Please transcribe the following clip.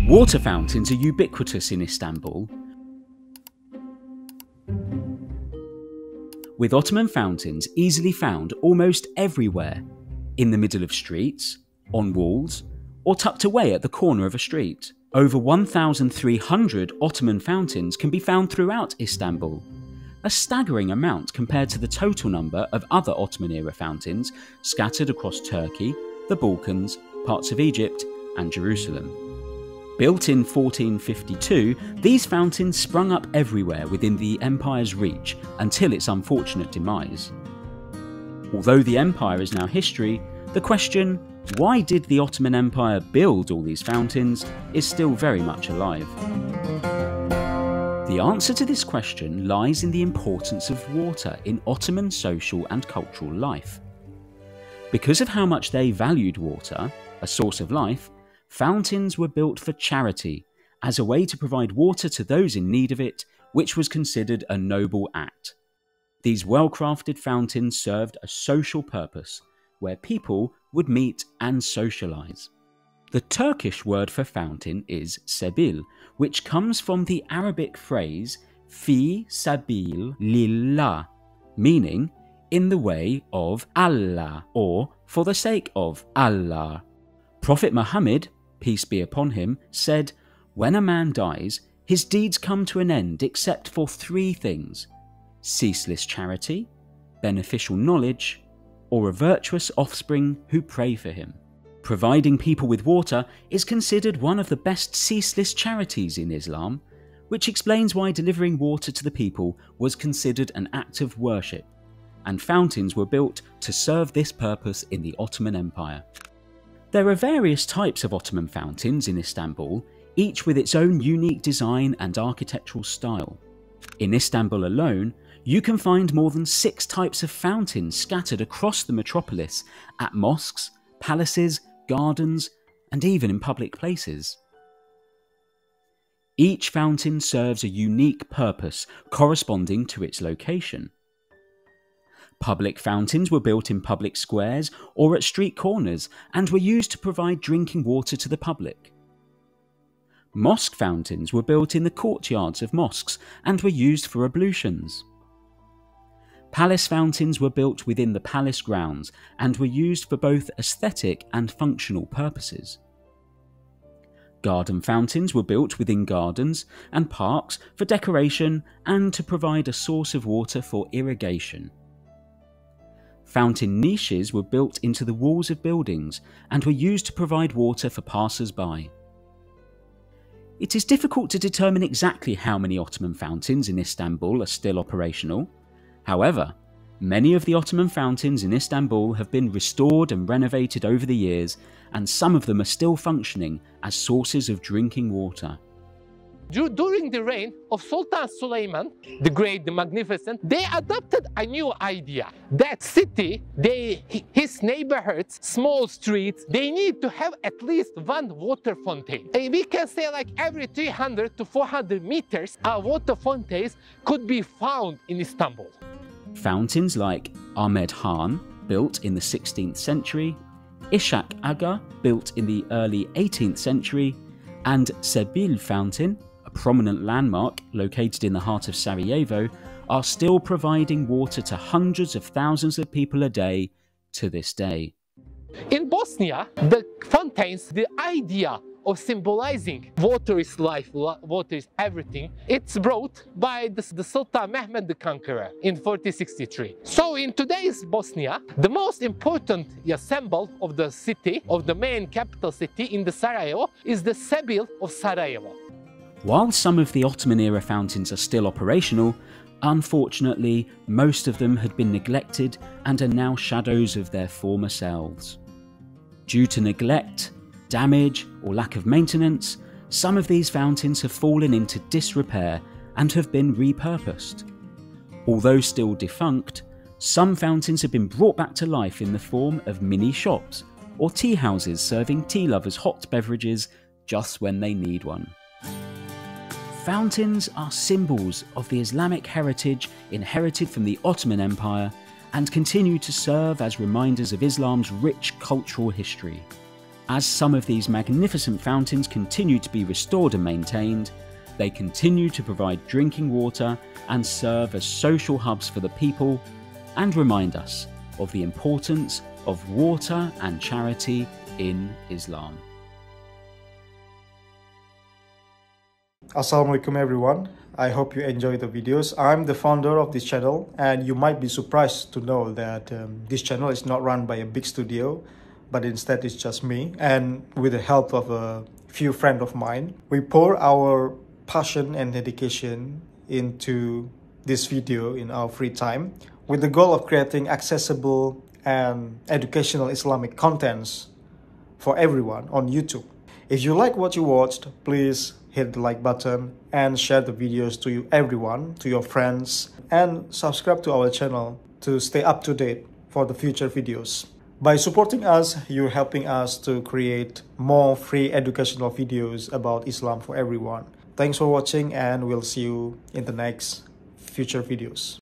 Water fountains are ubiquitous in Istanbul, with Ottoman fountains easily found almost everywhere, in the middle of streets, on walls, or tucked away at the corner of a street. Over 1,300 Ottoman fountains can be found throughout Istanbul, a staggering amount compared to the total number of other Ottoman-era fountains scattered across Turkey, the Balkans, parts of Egypt, and Jerusalem. Built in 1452, these fountains sprung up everywhere within the empire's reach until its unfortunate demise. Although the empire is now history, the question, why did the Ottoman Empire build all these fountains, is still very much alive. The answer to this question lies in the importance of water in Ottoman social and cultural life. Because of how much they valued water, a source of life, fountains were built for charity, as a way to provide water to those in need of it, which was considered a noble act. These well-crafted fountains served a social purpose, where people would meet and socialise. The Turkish word for fountain is sebil, which comes from the Arabic phrase fi sabil lillah, meaning in the way of Allah, or for the sake of Allah. Prophet Muhammad, peace be upon him, said, "When a man dies, his deeds come to an end except for three things: ceaseless charity, beneficial knowledge, or a virtuous offspring who pray for him." Providing people with water is considered one of the best ceaseless charities in Islam, which explains why delivering water to the people was considered an act of worship, and fountains were built to serve this purpose in the Ottoman Empire. There are various types of Ottoman fountains in Istanbul, each with its own unique design and architectural style. In Istanbul alone, you can find more than 6 types of fountains scattered across the metropolis at mosques, palaces, gardens, and even in public places. Each fountain serves a unique purpose corresponding to its location. Public fountains were built in public squares or at street corners and were used to provide drinking water to the public. Mosque fountains were built in the courtyards of mosques and were used for ablutions. Palace fountains were built within the palace grounds and were used for both aesthetic and functional purposes. Garden fountains were built within gardens and parks for decoration and to provide a source of water for irrigation. Fountain niches were built into the walls of buildings and were used to provide water for passers-by. It is difficult to determine exactly how many Ottoman fountains in Istanbul are still operational. However, many of the Ottoman fountains in Istanbul have been restored and renovated over the years, and some of them are still functioning as sources of drinking water. During the reign of Sultan Süleyman, the Great, the Magnificent, they adopted a new idea. That city, his neighborhoods, small streets, they need to have at least one water fountain. And we can say like every 300 to 400 meters, a water fountains could be found in Istanbul. Fountains like Ahmed Han, built in the 16th century, Ishak Aga, built in the early 18th century, and Sebil Fountain, a prominent landmark located in the heart of Sarajevo, are still providing water to hundreds of thousands of people a day to this day. In Bosnia, the fountains, the idea of symbolizing water is life, water is everything, it's brought by the Sultan Mehmed the Conqueror in 1463. So in today's Bosnia, the most important symbol of the city, of the main capital city in the Sarajevo, is the Sebil of Sarajevo. While some of the Ottoman-era fountains are still operational, unfortunately, most of them had been neglected and are now shadows of their former selves. Due to neglect, damage, or lack of maintenance, some of these fountains have fallen into disrepair and have been repurposed. Although still defunct, some fountains have been brought back to life in the form of mini shops or tea houses serving tea lovers hot beverages just when they need one. Fountains are symbols of the Islamic heritage inherited from the Ottoman Empire and continue to serve as reminders of Islam's rich cultural history. As some of these magnificent fountains continue to be restored and maintained, they continue to provide drinking water and serve as social hubs for the people and remind us of the importance of water and charity in Islam. Assalamualaikum everyone. I hope you enjoy the videos. I'm the founder of this channel, and you might be surprised to know that this channel is not run by a big studio, but instead it's just me, and with the help of a few friends of mine. We pour our passion and dedication into this video in our free time with the goal of creating accessible and educational Islamic contents for everyone on YouTube. If you like what you watched, please hit the like button and share the videos to everyone, to your friends, and subscribe to our channel to stay up to date for the future videos. By supporting us, you're helping us to create more free educational videos about Islam for everyone. Thanks for watching, and we'll see you in the next future videos.